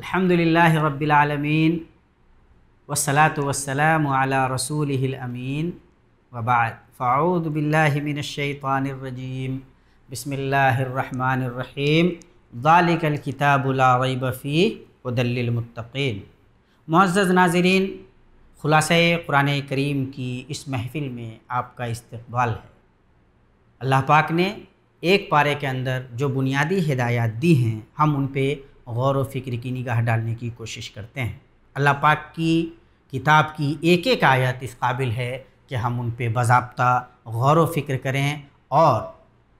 الحمدللہ رب العالمین والصلاة والسلام علی رسولہ الامین وبعد فاعوذ باللہ من الشیطان الرجیم بسم اللہ الرحمن الرحیم ذالک الکتاب لا ریب فیہ ھدی للمتقین۔ معزز ناظرین، خلاصہ قرآن کریم کی اس محفل میں آپ کا استقبال ہے۔ اللہ پاک نے ایک پارے کے اندر جو بنیادی ہدایات دی ہیں، ہم ان پہ غور و فکر کی نگاہ ڈالنے کی کوشش کرتے ہیں۔ اللہ پاک کی کتاب کی ایک ایک آیت اس قابل ہے کہ ہم ان پہ باضابطہ غور و فکر کریں اور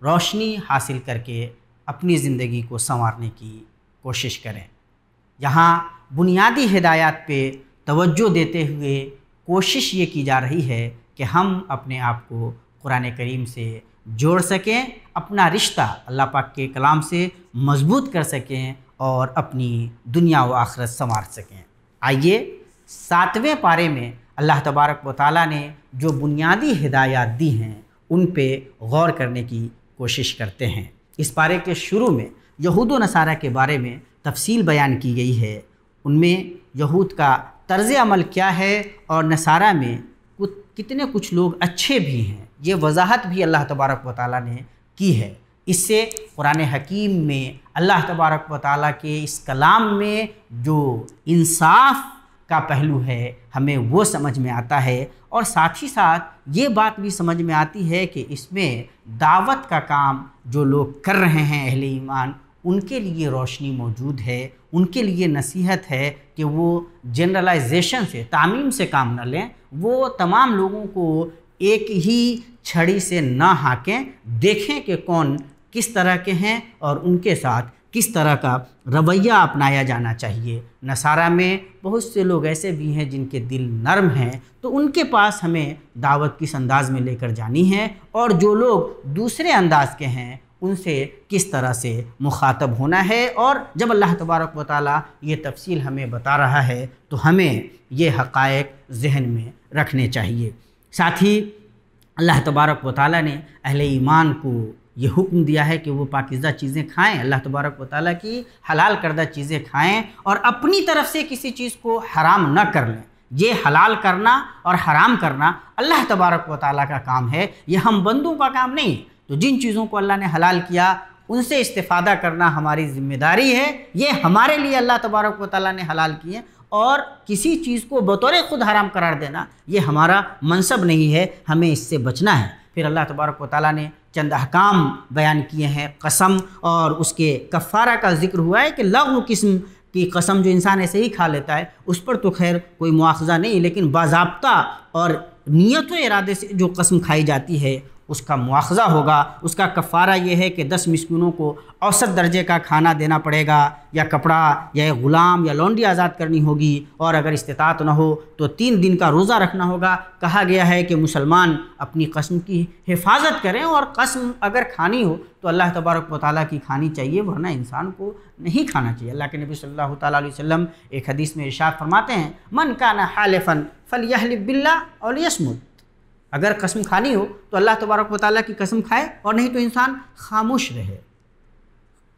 روشنی حاصل کر کے اپنی زندگی کو سنوارنے کی کوشش کریں۔ یہاں بنیادی ہدایات پہ توجہ دیتے ہوئے کوشش یہ کی جا رہی ہے کہ ہم اپنے آپ کو قرآن کریم سے جوڑ سکیں، اپنا رشتہ اللہ پاک کے کلام سے مضبوط کر سکیں اور اپنی دنیا و آخرت سنوار سکیں۔ آئیے 7ویں پارے میں اللہ تبارک و تعالیٰ نے جو بنیادی ہدایات دی ہیں ان پہ غور کرنے کی کوشش کرتے ہیں۔ اس پارے کے شروع میں یہود و نصارہ کے بارے میں تفصیل بیان کی گئی ہے۔ ان میں یہود کا طرز عمل کیا ہے اور نصارہ میں کتنے کچھ لوگ اچھے بھی ہیں، یہ وضاحت بھی اللہ تبارک و تعالیٰ نے کی ہے۔ اس سے قرآن حکیم میں اللہ تبارک و تعالیٰ کے اس کلام میں جو انصاف کا پہلو ہے ہمیں وہ سمجھ میں آتا ہے، اور ساتھ ہی ساتھ یہ بات بھی سمجھ میں آتی ہے کہ اس میں دعوت کا کام جو لوگ کر رہے ہیں اہل ایمان، ان کے لیے روشنی موجود ہے، ان کے لیے نصیحت ہے کہ وہ جنرلائزیشن سے، تعمیم سے کام نہ لیں، وہ تمام لوگوں کو ایک ہی چھڑی سے نہ ہانکیں، دیکھیں کہ کون کس طرح کے ہیں اور ان کے ساتھ کس طرح کا رویہ اپنایا جانا چاہیے۔ نصارہ میں بہت سے لوگ ایسے بھی ہیں جن کے دل نرم ہیں، تو ان کے پاس ہمیں دعوت کس انداز میں لے کر جانی ہے، اور جو لوگ دوسرے انداز کے ہیں ان سے کس طرح سے مخاطب ہونا ہے۔ اور جب اللہ تبارک و تعالیٰ یہ تفصیل ہمیں بتا رہا ہے تو ہمیں یہ حقائق ذہن میں رکھنے چاہیے۔ ساتھ ہی اللہ تبارک و تعالیٰ نے اہل ایمان کو یہ حکم دیا ہے کہ وہ پاکیزہ چیزیں کھائیں، اللہ تبارک و تعالیٰ کی حلال کردہ چیزیں کھائیں، اور اپنی طرف سے کسی چیز کو حرام نہ کر لیں۔ یہ حلال کرنا اور حرام کرنا اللہ تبارک و تعالیٰ کا کام ہے، یہ ہم بندوں کا کام نہیں ہے۔ تو جن چیزوں کو اللہ نے حلال کیا ان سے استفادہ کرنا ہماری ذمہ داری ہے، یہ ہمارے لیے اللہ تبارک و تعالیٰ نے حلال کیے، اور کسی چیز کو بطور خود حرام قرار دینا یہ ہمارا منصب نہیں ہے، ہمیں اس سے بچنا ہے۔ پھر اللہ تبارک و تعالیٰ نے چند احکام بیان کیے ہیں، قسم اور اس کے کفارہ کا ذکر ہوا ہے کہ لغو قسم کی قسم جو انسان ایسے ہی کھا لیتا ہے اس پر تو خیر کوئی مواخذہ نہیں، لیکن باضابطہ اور نیت و ارادے سے جو قسم کھائی جاتی ہے اس کا مواخذہ ہوگا۔ اس کا کفارہ یہ ہے کہ 10 مسکینوں کو اوسط درجے کا کھانا دینا پڑے گا، یا کپڑا یا ایک غلام یا لونڈی آزاد کرنی ہوگی، اور اگر استطاعت نہ ہو تو 3 دن کا روزہ رکھنا ہوگا۔ کہا گیا ہے کہ مسلمان اپنی قسم کی حفاظت کریں، اور قسم اگر کھانی ہو تو اللہ تبارک و تعالیٰ کی کھانی چاہیے، ورنہ انسان کو نہیں کھانا چاہیے۔ اللہ کے نبی صلی اللہ تعالیٰ علیہ وسلم ایک حدیث میں ارشاد فرماتے ہیں، من کان حالفا فلیحلف باللہ او لیصمت، اگر قسم کھانی ہو تو اللہ تبارک و تعالیٰ کی قسم کھائے، اور نہیں تو انسان خاموش رہے۔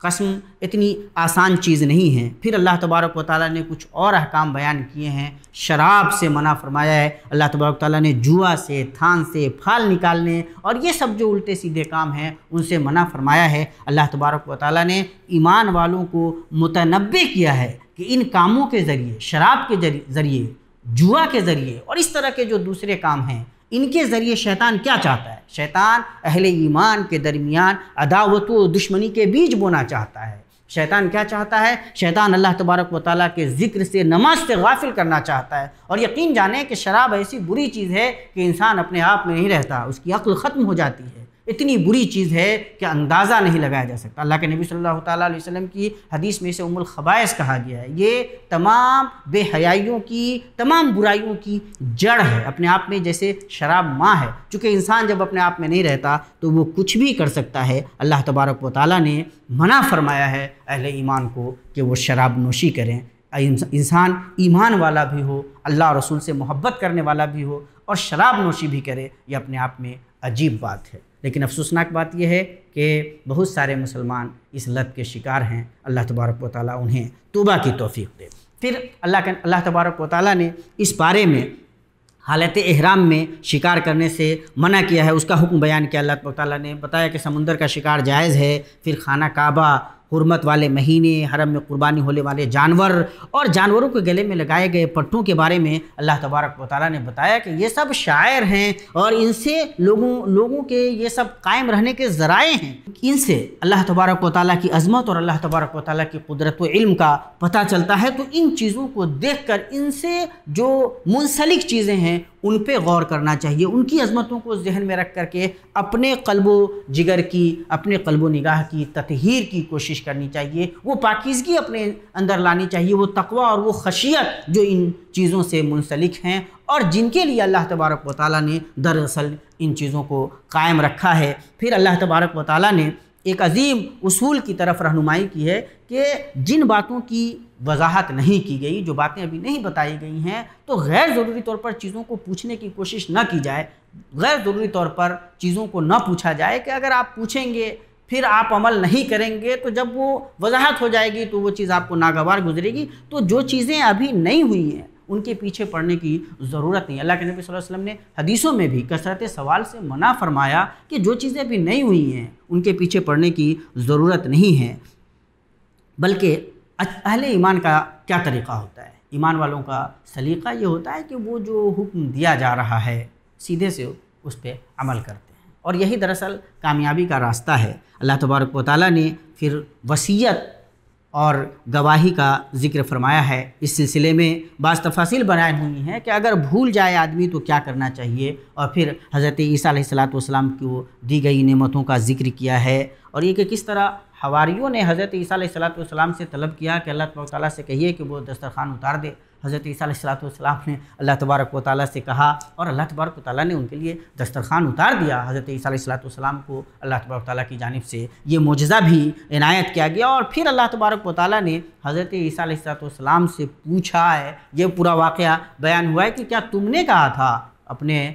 قسم اتنی آسان چیز نہیں ہے۔ پھر اللہ تبارک و تعالیٰ نے کچھ اور احکام بیان کیے ہیں۔ شراب سے منع فرمایا ہے، اللہ تبارک و تعالیٰ نے جوا سے، تھان سے پھال نکالنے اور یہ سب جو الٹے سیدھے کام ہیں ان سے منع فرمایا ہے۔ اللہ تبارک و تعالیٰ نے ایمان والوں کو متنبہ کیا ہے کہ ان کاموں کے ذریعے، شراب کے ذریعے، جوا کے ذریعے اور اس طرح کے جو دوسرے کام ہیں، ان کے ذریعے شیطان کیا چاہتا ہے۔ شیطان اہل ایمان کے درمیان عداوت و دشمنی کے بیج بونا چاہتا ہے۔ شیطان کیا چاہتا ہے؟ شیطان اللہ تبارک و تعالیٰ کے ذکر سے، نماز سے غافل کرنا چاہتا ہے۔ اور یقین جانیں کہ شراب ایسی بری چیز ہے کہ انسان اپنے آپ میں نہیں رہتا، اس کی عقل ختم ہو جاتی ہے۔ اتنی بری چیز ہے کہ اندازہ نہیں لگایا جا سکتا۔ اللہ کے نبی صلی اللہ تعالیٰ علیہ وسلم کی حدیث میں اسے ام الخبائث کہا گیا ہے۔ یہ تمام بے حیائیوں کی، تمام برائیوں کی جڑ ہے، اپنے آپ میں جیسے شراب ماں ہے۔ چونکہ انسان جب اپنے آپ میں نہیں رہتا تو وہ کچھ بھی کر سکتا ہے۔ اللہ تبارک و تعالیٰ نے منع فرمایا ہے اہل ایمان کو کہ وہ شراب نوشی کریں۔ انسان ایمان والا بھی ہو، اللہ اور رسول سے محبت کرنے والا بھی ہو، اور شراب نوشی بھی کرے، یہ اپنے آپ میں عجیب بات ہے۔ لیکن افسوسناک بات یہ ہے کہ بہت سارے مسلمان اس لت کے شکار ہیں۔ اللہ تبارک و تعالیٰ انہیں توبہ کی توفیق دے۔ پھر اللہ تبارک و تعالیٰ نے اس بارے میں حالت احرام میں شکار کرنے سے منع کیا ہے، اس کا حکم بیان کیا۔ اللہ تبارک و تعالیٰ نے بتایا کہ سمندر کا شکار جائز ہے، پھر خانہ کعبہ، حرمت والے مہینے، حرم میں قربانی ہونے والے جانور اور جانوروں کے گلے میں لگائے گئے پٹھوں کے بارے میں اللہ تبارک و تعالیٰ نے بتایا کہ یہ سب شعائر ہیں اور ان سے لوگوں کے یہ سب قائم رہنے کے ذرائع ہیں۔ ان سے اللہ تبارک و تعالیٰ کی عظمت اور اللہ تبارک و تعالیٰ کی قدرت و علم کا پتہ چلتا ہے۔ تو ان چیزوں کو دیکھ کر ان سے جو منسلک چیزیں ہیں ان پہ غور کرنا چاہیے، ان کی عظمتوں کو ذہن میں رکھ کر کے اپنے قلب و جگر کی، اپنے قلب و نگاہ کی تطہیر کی کوشش کرنی چاہیے، وہ پاکیزگی اپنے اندر لانی چاہیے، وہ تقوی اور وہ خشیت جو ان چیزوں سے منسلک ہیں اور جن کے لیے اللہ تبارک و تعالیٰ نے دراصل ان چیزوں کو قائم رکھا ہے۔ پھر اللہ تبارک و تعالیٰ نے ایک عظیم اصول کی طرف رہنمائی کی ہے کہ جن باتوں کی وضاحت نہیں کی گئی، جو باتیں ابھی نہیں بتائی گئی ہیں، تو غیر ضروری طور پر چیزوں کو پوچھنے کی کوشش نہ کی جائے، غیر ضروری طور پر چیزوں کو نہ پوچھا جائے کہ اگر آپ پوچھیں گے پھر آپ عمل نہیں کریں گے تو جب وہ وضاحت ہو جائے گی تو وہ چیز آپ کو ناگوار گزرے گی۔ تو جو چیزیں ابھی نہیں ہوئی ہیں ان کے پیچھے پڑنے کی ضرورت نہیں۔ اللہ کے نبی صلی اللہ علیہ وسلم نے حدیثوں میں بھی کثرت سوال سے منع فرمایا کہ جو چیزیں ابھی نہیں ہوئی ہیں ان کے پیچھے پڑنے کی ضرورت نہیں ہے، بلکہ اہل ایمان کا کیا طریقہ ہوتا ہے، ایمان والوں کا سلیقہ یہ ہوتا ہے کہ وہ جو حکم دیا جا رہا ہے سیدھے سے اس پہ عمل کرتے ہیں، اور یہی دراصل کامیابی کا راستہ ہے۔ اللہ تبارک و تعالیٰ نے پھر وصیت اور گواہی کا ذکر فرمایا ہے۔ اس سلسلے میں بعض تفاصیل بیان ہوئی ہیں کہ اگر بھول جائے آدمی تو کیا کرنا چاہیے، اور پھر حضرت عیسیٰ علیہ السلام کو دی گئی نعمتوں کا ذکر کیا ہے، اور یہ کہ کس طرح حواریوں نے حضرت عیسیٰ علیہ السلام سے طلب کیا کہ اللہ تبارک و تعالیٰ سے کہیے کہ وہ دسترخوان اتار دے۔ حضرت عیسیٰ علیہ السلام نے اللہ تبارک و تعالیٰ سے کہا اور اللہ تبارک و تعالیٰ نے ان کے لیے دسترخوان اتار دیا۔ حضرت عیسیٰ علیہ السلام کو اللہ تبارک و تعالیٰ کی جانب سے یہ معجزہ بھی عنایت کیا گیا، اور پھر اللہ تبارک و تعالیٰ نے حضرت عیسیٰ علیہ السلام سے پوچھا ہے، یہ پورا واقعہ بیان ہوا ہے کہ کیا تم نے کہا تھا اپنے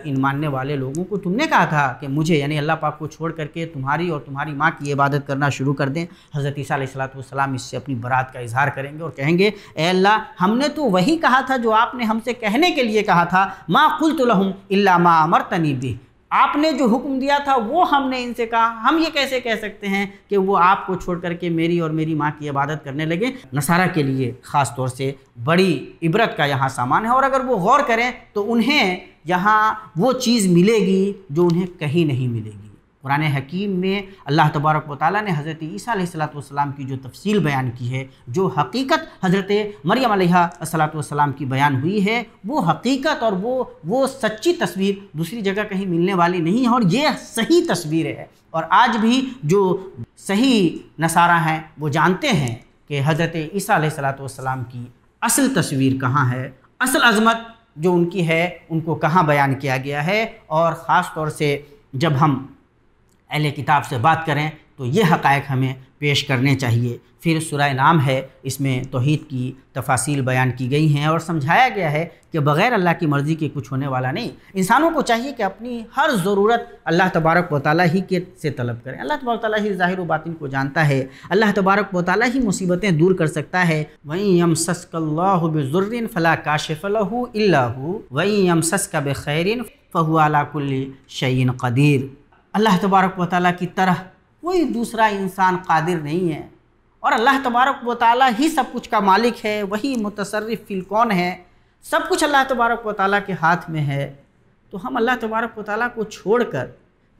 ان ماننے والے لوگوں کو، تم نے کہا تھا کہ مجھے یعنی اللہ پاک کو چھوڑ کر کے تمہاری اور تمہاری ماں کی عبادت کرنا شروع کر دیں؟ حضرت عیسیٰ علیہ السلام اس سے اپنی برات کا اظہار کریں گے اور کہیں گے اے اللہ، ہم نے تو وہی کہا تھا جو آپ نے ہم سے کہنے کے لیے کہا تھا، ما قلت لهم الا ما امرتنی به، آپ نے جو حکم دیا تھا وہ ہم نے ان سے کہا، ہم یہ کیسے کہہ سکتے ہیں کہ وہ آپ کو چھوڑ کر کے میری اور میری ماں کی عبادت کرنے لگے؟ نصارہ کے لیے خاص طور سے بڑی عبرت کا یہاں سامان ہے، اور اگر وہ غور کریں تو انہیں یہاں وہ چیز ملے گی جو انہیں کہیں نہیں ملے گی۔ قرآن حکیم میں اللہ تبارک و تعالیٰ نے حضرت عیسیٰ علیہ السلام کی جو تفصیل بیان کی ہے، جو حقیقت حضرت مریم علیہ السلام کی بیان ہوئی ہے، وہ حقیقت اور وہ سچی تصویر دوسری جگہ کہیں ملنے والی نہیں ہے، اور یہ صحیح تصویر ہے۔ اور آج بھی جو صحیح نصارہ ہیں وہ جانتے ہیں کہ حضرت عیسیٰ علیہ السلام کی اصل تصویر کہاں ہے، اصل عظمت جو ان کی ہے ان کو کہاں بیان کیا گیا ہے، اور خاص طور سے جب ہم اہل کتاب سے بات کریں تو یہ حقائق ہمیں پیش کرنے چاہیے۔ پھر سورہ نام ہے، اس میں توحید کی تفاصیل بیان کی گئی ہیں اور سمجھایا گیا ہے کہ بغیر اللہ کی مرضی کے کچھ ہونے والا نہیں۔ انسانوں کو چاہیے کہ اپنی ہر ضرورت اللہ تبارک و تعالیٰ ہی سے طلب کریں۔ اللہ تبارک و تعالیٰ ہی ظاہر و باطن کو جانتا ہے، اللہ تبارک و تعالیٰ ہی مصیبتیں دور کر سکتا ہے۔ وَإِن يَمْسَسْكَ اللَّهُ بِضُرٍّ فَلَا كَاشِفَ لَهُ إِلَّا هُوَ وَإِن يَمْسَسْكَ بِخَيْرٍ فَهُوَ عَلَى كُلِّ شَيْءٍ قَدِيرٌ۔ اللہ تبارک و تعالیٰ کی طرح کوئی دوسرا انسان قادر نہیں ہے، اور اللہ تبارک و تعالیٰ ہی سب کچھ کا مالک ہے، وہی متصرف فی الکون ہے، سب کچھ اللہ تبارک و تعالیٰ کے ہاتھ میں ہے۔ تو ہم اللہ تبارک و تعالیٰ کو چھوڑ کر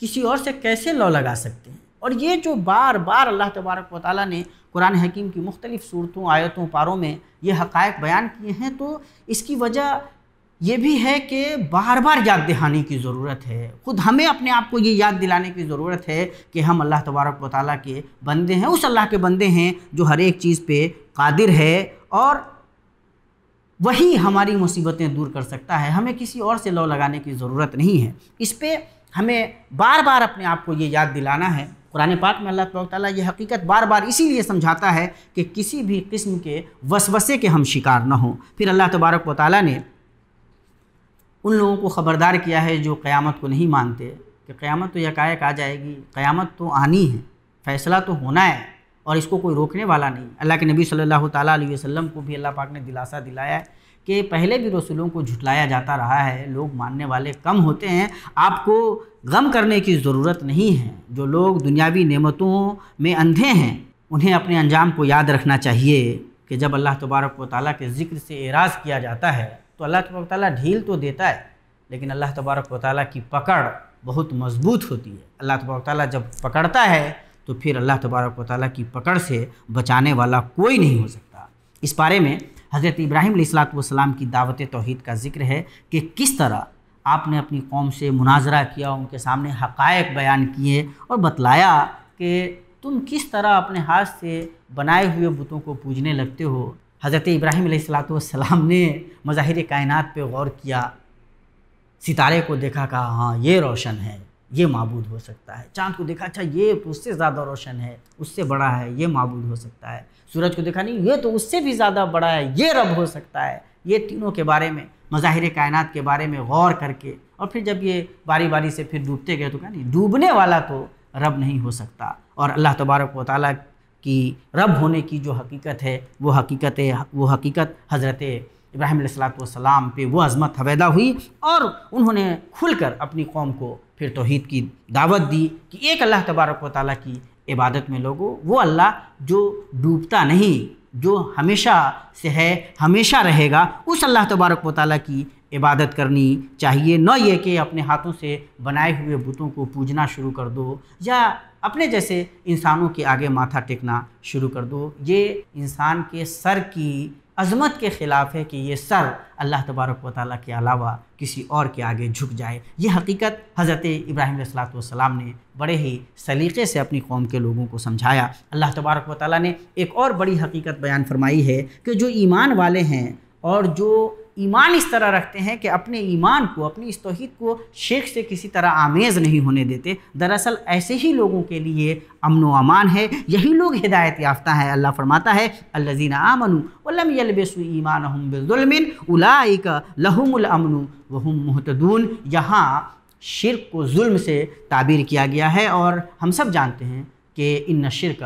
کسی اور سے کیسے لو لگا سکتے ہیں؟ اور یہ جو بار بار اللہ تبارک و تعالیٰ نے قرآن حکیم کی مختلف صورتوں، آیتوں، پاروں میں یہ حقائق بیان کیے ہیں، تو اس کی وجہ یہ بھی ہے کہ بار بار یاد دہانی کی ضرورت ہے۔ خود ہمیں اپنے آپ کو یہ یاد دلانے کی ضرورت ہے کہ ہم اللہ تبارک و تعالیٰ کے بندے ہیں، اس اللہ کے بندے ہیں جو ہر ایک چیز پہ قادر ہے، اور وہی ہماری مصیبتیں دور کر سکتا ہے۔ ہمیں کسی اور سے لو لگانے کی ضرورت نہیں ہے۔ اس پہ ہمیں بار بار اپنے آپ کو یہ یاد دلانا ہے۔ قرآن پاک میں اللہ تبارک و تعالیٰ یہ حقیقت بار بار اسی لیے سمجھاتا ہے کہ کسی بھی قسم کے وسوسے کے ہم شکار نہ ہوں۔ پھر اللہ تبارک و تعالیٰ نے ان لوگوں کو خبردار کیا ہے جو قیامت کو نہیں مانتے، کہ کہ قیامت تو یکایک آ جائے گی، قیامت تو آنی ہے، فیصلہ تو ہونا ہے اور اس کو کوئی روکنے والا نہیں۔ اللہ کے نبی صلی اللہ تعالیٰ علیہ وسلم کو بھی اللہ پاک نے دلاسا دلایا ہے کہ پہلے بھی رسولوں کو جھٹلایا جاتا رہا ہے، لوگ ماننے والے کم ہوتے ہیں، آپ کو غم کرنے کی ضرورت نہیں ہے۔ جو لوگ دنیاوی نعمتوں میں اندھے ہیں انہیں اپنے انجام کو یاد رکھنا چاہیے کہ جب اللہ تبارک و تعالیٰ کے ذکر سے اعراض کیا جاتا ہے تو اللہ تبارک و تعالیٰ ڈھیل تو دیتا ہے، لیکن اللہ تبارک و تعالیٰ کی پکڑ بہت مضبوط ہوتی ہے۔ اللہ تبارک و تعالیٰ جب پکڑتا ہے تو پھر اللہ تبارک و تعالیٰ کی پکڑ سے بچانے والا کوئی نہیں ہو سکتا۔ اس بارے میں حضرت ابراہیم علیہ السلام کی دعوت توحید کا ذکر ہے کہ کس طرح آپ نے اپنی قوم سے مناظرہ کیا، ان کے سامنے حقائق بیان کیے اور بتلایا کہ تم کس طرح اپنے ہاتھ سے بنائے ہوئے بتوں کو پوجنے لگتے ہو۔ حضرت ابراہیم علیہ السلام نے مظاہر کائنات پہ غور کیا، ستارے کو دیکھا، کہا ہاں یہ روشن ہے، یہ معبود ہو سکتا ہے۔ چاند کو دیکھا، اچھا یہ تو اس سے زیادہ روشن ہے، اس سے بڑا ہے، یہ معبود ہو سکتا ہے۔ سورج کو دیکھا، نہیں یہ تو اس سے بھی زیادہ بڑا ہے، یہ رب ہو سکتا ہے۔ یہ تینوں کے بارے میں، مظاہر کائنات کے بارے میں غور کر کے، اور پھر جب یہ باری باری سے پھر ڈوبتے گئے تو کہا نہیں، ڈوبنے والا تو رب نہیں ہو سکتا۔ اور اللہ تبارک و تعالیٰ کی رب ہونے کی جو حقیقت ہے وہ حقیقت حضرت ابراہیم علیہ السلام پہ وہ عظمت حویدہ ہوئی، اور انہوں نے کھل کر اپنی قوم کو پھر توحید کی دعوت دی کہ ایک اللہ تبارک و تعالیٰ کی عبادت میں لوگوں، وہ اللہ جو ڈوبتا نہیں، جو ہمیشہ سے ہے، ہمیشہ رہے گا، اس اللہ تبارک و تعالیٰ کی عبادت کرنی چاہیے، نہ یہ کہ اپنے ہاتھوں سے بنائے ہوئے بتوں کو پوجنا شروع کر دو یا اپنے جیسے انسانوں کے آگے ماتھا ٹیکنا شروع کر دو۔ یہ انسان کے سر کی عظمت کے خلاف ہے کہ یہ سر اللہ تبارک و تعالیٰ کے علاوہ کسی اور کے آگے جھک جائے۔ یہ حقیقت حضرت ابراہیم علیہ السلام نے بڑے ہی سلیقے سے اپنی قوم کے لوگوں کو سمجھایا۔ اللہ تبارک و تعالیٰ نے ایک اور بڑی حقیقت بیان فرمائی ہے کہ جو ایمان والے ہیں اور جو ایمان اس طرح رکھتے ہیں کہ اپنے ایمان کو، اپنی اس توحید کو شرک سے کسی طرح آمیز نہیں ہونے دیتے، دراصل ایسے ہی لوگوں کے لیے امن و امان ہے، یہی لوگ ہدایت یافتہ ہیں۔ اللہ فرماتا ہے الذین آمنوا ولم یلبسوا ایمانہم بظلم اولئک لہم الامن وہم مہتدون۔ یہاں شرک کو ظلم سے تعبیر کیا گیا ہے، اور ہم سب جانتے ہیں کہ ان الشرک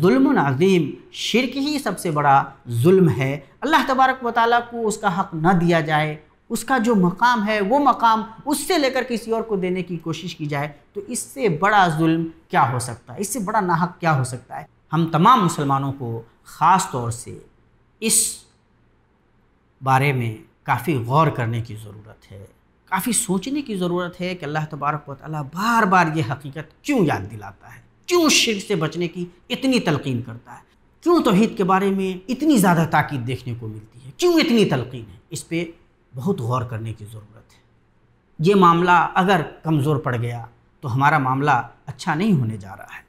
ظلم عظیم، شرک ہی سب سے بڑا ظلم ہے۔ اللہ تبارک و تعالیٰ کو اس کا حق نہ دیا جائے، اس کا جو مقام ہے وہ مقام اس سے لے کر کسی اور کو دینے کی کوشش کی جائے، تو اس سے بڑا ظلم کیا ہو سکتا ہے، اس سے بڑا ناحق کیا ہو سکتا ہے۔ ہم تمام مسلمانوں کو خاص طور سے اس بارے میں کافی غور کرنے کی ضرورت ہے، کافی سوچنے کی ضرورت ہے کہ اللہ تبارک و تعالیٰ بار بار یہ حقیقت کیوں یاد دلاتا ہے، کیوں شرک سے بچنے کی اتنی تلقین کرتا ہے، کیوں توحید کے بارے میں اتنی زیادہ تاکید دیکھنے کو ملتی ہے، کیوں اتنی تلقین ہے۔ اس پہ بہت غور کرنے کی ضرورت ہے۔ یہ معاملہ اگر کمزور پڑ گیا تو ہمارا معاملہ اچھا نہیں ہونے جا رہا ہے۔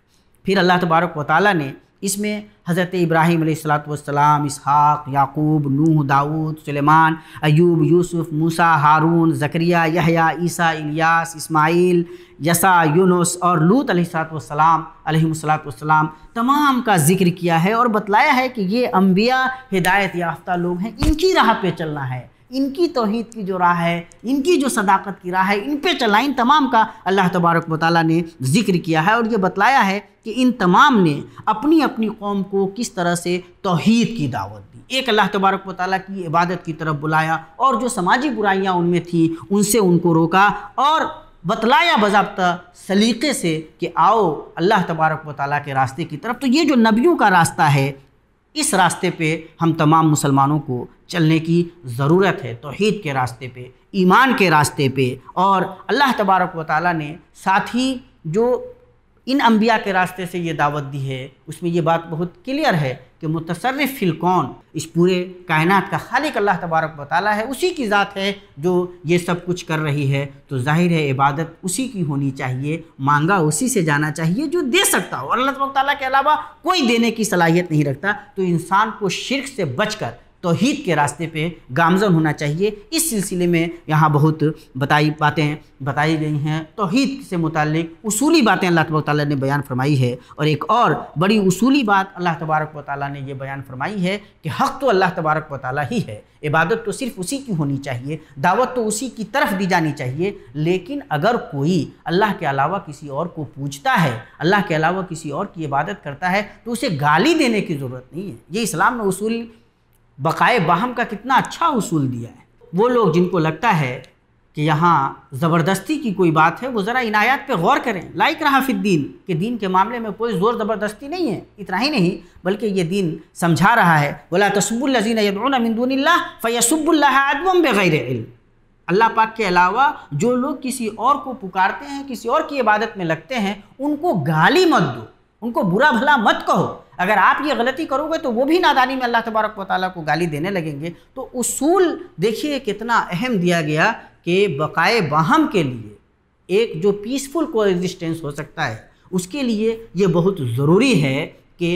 پھر اللہ تبارک و تعالیٰ نے اس میں حضرت ابراہیم علیہ السلام، اسحاق، یعقوب، نوح، داؤد، سلیمان، ایوب، یوسف، موسیٰ، ہارون، زکریا، یحییٰ، عیسیٰ، الیاس، اسماعیل، یسع، یونس اور لوط علیہم السلام تمام کا ذکر کیا ہے، اور بتلایا ہے کہ یہ انبیاء ہدایت یافتہ لوگ ہیں، ان کی راہ پہ چلنا ہے، ان کی توحید کی جو راہ ہے، ان کی جو صداقت کی راہ ہے، ان پہ چلنا۔ ان تمام کا اللہ تبارک و تعالیٰ نے ذکر کیا ہے، اور یہ بتلایا ہے کہ ان تمام نے اپنی اپنی قوم کو کس طرح سے توحید کی دعوت دی، ایک اللہ تبارک و تعالیٰ کی عبادت کی طرف بلایا، اور جو سماجی برائیاں ان میں تھیں ان سے ان کو روکا، اور بتلایا باضابطہ سلیقے سے کہ آؤ اللہ تبارک و تعالیٰ کے راستے کی طرف۔ تو یہ جو نبیوں کا راستہ ہے، اس راستے پہ ہم تمام مسلمانوں کو چلنے کی ضرورت ہے، توحید کے راستے پہ، ایمان کے راستے پہ۔ اور اللہ تبارک و تعالیٰ نے ساتھ ہی جو ان انبیاء کے راستے سے یہ دعوت دی ہے، اس میں یہ بات بہت کلیئر ہے کہ متصرف فی الکون، اس پورے کائنات کا خالق اللہ تبارک و تعالیٰ ہے، اسی کی ذات ہے جو یہ سب کچھ کر رہی ہے، تو ظاہر ہے عبادت اسی کی ہونی چاہیے، مانگا اسی سے جانا چاہیے جو دے سکتا ہو، اور اللہ تبارک و تعالیٰ کے علاوہ کوئی دینے کی صلاحیت نہیں رکھتا۔ تو انسان کو شرک سے بچ کر توحید کے راستے پہ گامزن ہونا چاہیے۔ اس سلسلے میں یہاں بہت باتیں بتائی گئی ہیں، توحید سے متعلق اصولی باتیں اللہ تبارک و تعالیٰ نے بیان فرمائی ہے، اور ایک اور بڑی اصولی بات اللہ تبارک و تعالیٰ نے یہ بیان فرمائی ہے کہ حق تو اللہ تبارک و تعالیٰ ہی ہے، عبادت تو صرف اسی کی ہونی چاہیے، دعوت تو اسی کی طرف دی جانی چاہیے، لیکن اگر کوئی اللہ کے علاوہ کسی اور کو پوجتا ہے، اللہ کے علاوہ کسی اور کی عبادت کرتا ہے، تو اسے گالی دینے کی ضرورت نہیں ہے۔ یہ اسلام نے اصول بقائے باہم کا کتنا اچھا اصول دیا ہے۔ وہ لوگ جن کو لگتا ہے کہ یہاں زبردستی کی کوئی بات ہے، وہ ذرا ان آیات پہ غور کریں، لا اکراہ فی الدین، کہ دین کے معاملے میں کوئی زور زبردستی نہیں ہے۔ اتنا ہی نہیں بلکہ یہ دین سمجھا رہا ہے وَلَا تَسُبُّوا الَّذِينَ يَدْعُونَ مِن دُونِ اللَّهِ فَيَسُبُّوا اللَّهَ عَدْوًا بِغَيْرِ علم۔ اللہ پاک کے علاوہ جو لوگ کسی اور کو پکارتے ہیں، کسی اور کی عبادت میں لگتے ہیں، ان کو گالی مت دو، ان کو برا بھلا مت کہو۔ اگر آپ یہ غلطی کرو گے تو وہ بھی نادانی میں اللہ تبارک و تعالیٰ کو گالی دینے لگیں گے۔ تو اصول دیکھیے کتنا اہم دیا گیا کہ بقائے باہم کے لیے ایک جو پیسفل کو ایگزسٹنس ہو سکتا ہے، اس کے لیے یہ بہت ضروری ہے کہ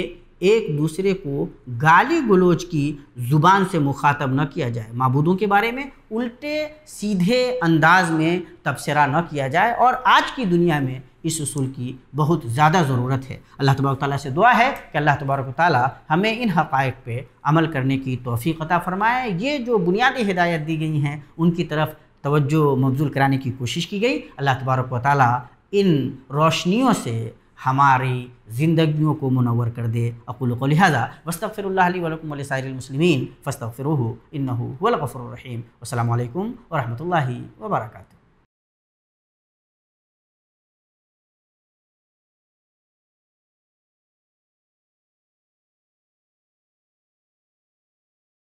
ایک دوسرے کو گالی گلوچ کی زبان سے مخاطب نہ کیا جائے، معبودوں کے بارے میں الٹے سیدھے انداز میں تبصرہ نہ کیا جائے، اور آج کی دنیا میں اس اصول کی بہت زیادہ ضرورت ہے۔ اللہ تبارک و تعالیٰ سے دعا ہے کہ اللہ تبارک و تعالیٰ ہمیں ان حقائق پہ عمل کرنے کی توفیق عطا فرمائے۔ یہ جو بنیادی ہدایت دی گئی ہیں ان کی طرف توجہ مبذول کرانے کی کوشش کی گئی۔ اللہ تبارک و تعالیٰ ان روشنیوں سے ہماری زندگیوں کو منور کر دے۔ اقول قولی ھذا واستغفر اللہ لی ولکم ولسائر المسلمین فاستغفروہ انہ هو الغفور الرحیم۔ والسلام علیکم ورحمۃ اللہ وبرکاتہ۔